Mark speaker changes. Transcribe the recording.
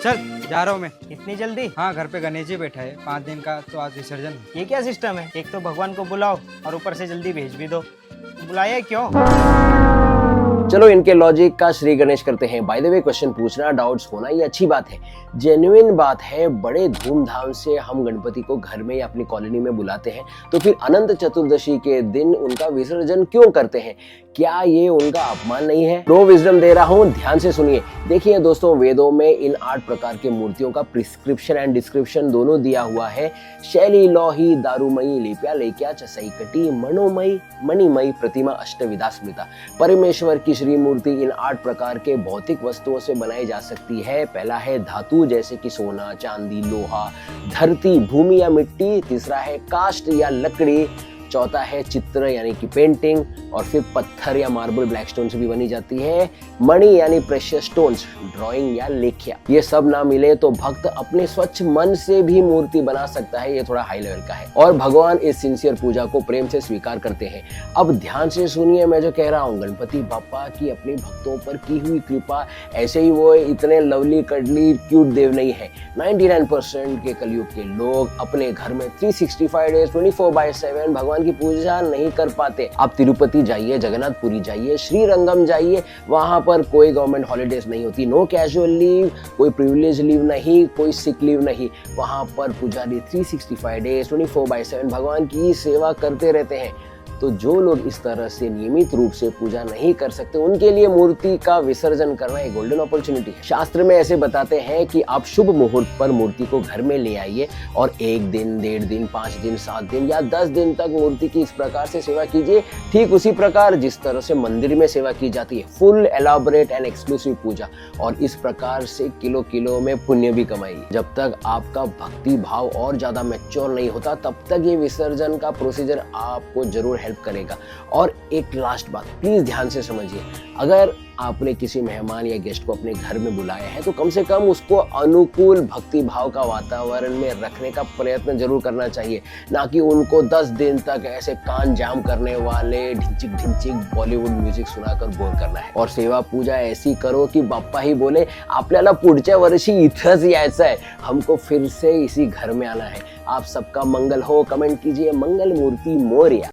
Speaker 1: चल जा रहा हूँ मैं।
Speaker 2: इतनी जल्दी?
Speaker 1: हाँ, घर पे गणेश जी बैठा है, 5 दिन का, तो आज विसर्जन है।
Speaker 2: ये क्या सिस्टम है? एक तो भगवान को बुलाओ और ऊपर से जल्दी भेज भी दो। बुलाया क्यों?
Speaker 3: चलो इनके लॉजिक का श्री गणेश करते हैं। बाय द वे, क्वेश्चन पूछना, डाउट्स होना ये अच्छी बात है, जेन्युइन बात है। बड़े धूमधाम से हम गणपति को घर में या अपनी कॉलोनी में बुलाते हैं, तो फिर अनंत चतुर्दशी के दिन उनका विसर्जन क्यों करते हैं? क्या ये उनका अपमान नहीं है? प्रो विजडम दे रहा हूँ, ध्यान से सुनिए। देखिए दोस्तों, वेदों में इन 8 प्रकार के मूर्तियों का प्रिस्क्रिप्शन एंड डिस्क्रिप्शन दोनों दिया हुआ है। शैली लोही दारुमयी लिप्या लेक्या चसैकटी मनोमयी मणिमयी प्रतिमा अष्टविधा स्मृता। परमेश्वर की श्री मूर्ति इन 8 प्रकार के भौतिक वस्तुओं से बनाई जा सकती है। पहला है धातु, जैसे कि सोना, चांदी, लोहा, धरती, भूमि या मिट्टी। तीसरा है काष्ठ या लकड़ी। चौथा है चित्र यानी कि पेंटिंग। और फिर पत्थर या मार्बल, ब्लैक स्टोन से भी बनी जाती है। मणि यानी प्रेशियस स्टोन्स, ड्राइंग या लेख्या। ये सब ना मिले तो भक्त अपने स्वच्छ मन से भी मूर्ति बना सकता है। ये थोड़ा हाई लेवल का है और भगवान इस सिंसियर पूजा को प्रेम से स्वीकार करते हैं। अब ध्यान से सुनिए मैं जो कह रहा हूँ। गणपति बाप्पा की अपने भक्तों पर की हुई कृपा, ऐसे ही वो इतने लवली कडली क्यूट देव नहीं है। 99% के कलयुग के लोग अपने घर में 365 डेज 24/7 भगवान की पूजा नहीं कर पाते। आप तिरुपति जाइए, जगन्नाथपुरी जाइए, श्रीरंगम जाइए, वहां पर कोई गवर्नमेंट हॉलीडेज नहीं होती। नो कैजुअल लीव, कोई प्रिविलेज लीव नहीं, कोई सिक लीव नहीं। वहां पर पुजारी 365 डेज 24/7 भगवान की सेवा करते रहते हैं। तो जो लोग इस तरह से नियमित रूप से पूजा नहीं कर सकते, उनके लिए मूर्ति का विसर्जन करना एक गोल्डन अपॉर्चुनिटी है। शास्त्र में ऐसे बताते हैं कि आप शुभ मुहूर्त पर मूर्ति को घर में ले आइए और 1 दिन, 1.5 दिन, 5 दिन, 7 दिन या 10 दिन तक मूर्ति की इस प्रकार से सेवा कीजिए, ठीक उसी प्रकार जिस तरह से मंदिर में सेवा की जाती है। फुल एलाबोरेट एंड एक्सक्लूसिव पूजा, और इस प्रकार से किलो में पुण्य भी कमाइए। जब तक आपका भक्ति भाव और ज्यादा मैच्योर नहीं होता, तब तक ये विसर्जन का प्रोसीजर आपको जरूर हेल्प करेगा। और एक लास्ट बात प्लीज ध्यान से समझिए, अगर आपने किसी मेहमान या गेस्ट को अपने घर में बुलाया है तो कम से कम उसको अनुकूल भक्ति भाव का वातावरण में रखने का प्रयत्न जरूर करना चाहिए, ना कि उनको 10 दिन तक ऐसे कान जाम करने वाले ढिंचिक ढिंचिक बॉलीवुड म्युझिक सुनाकर बोर करना है। और सेवा पूजा ऐसी करो कि बाप्पा ही बोले आपल्याला पुढच्या वर्षी इथंच यायचं है, हमको फिर से इसी घर में आना है। आप सबका मंगल हो। कमेंट कीजिए मंगल मूर्ति मोरया।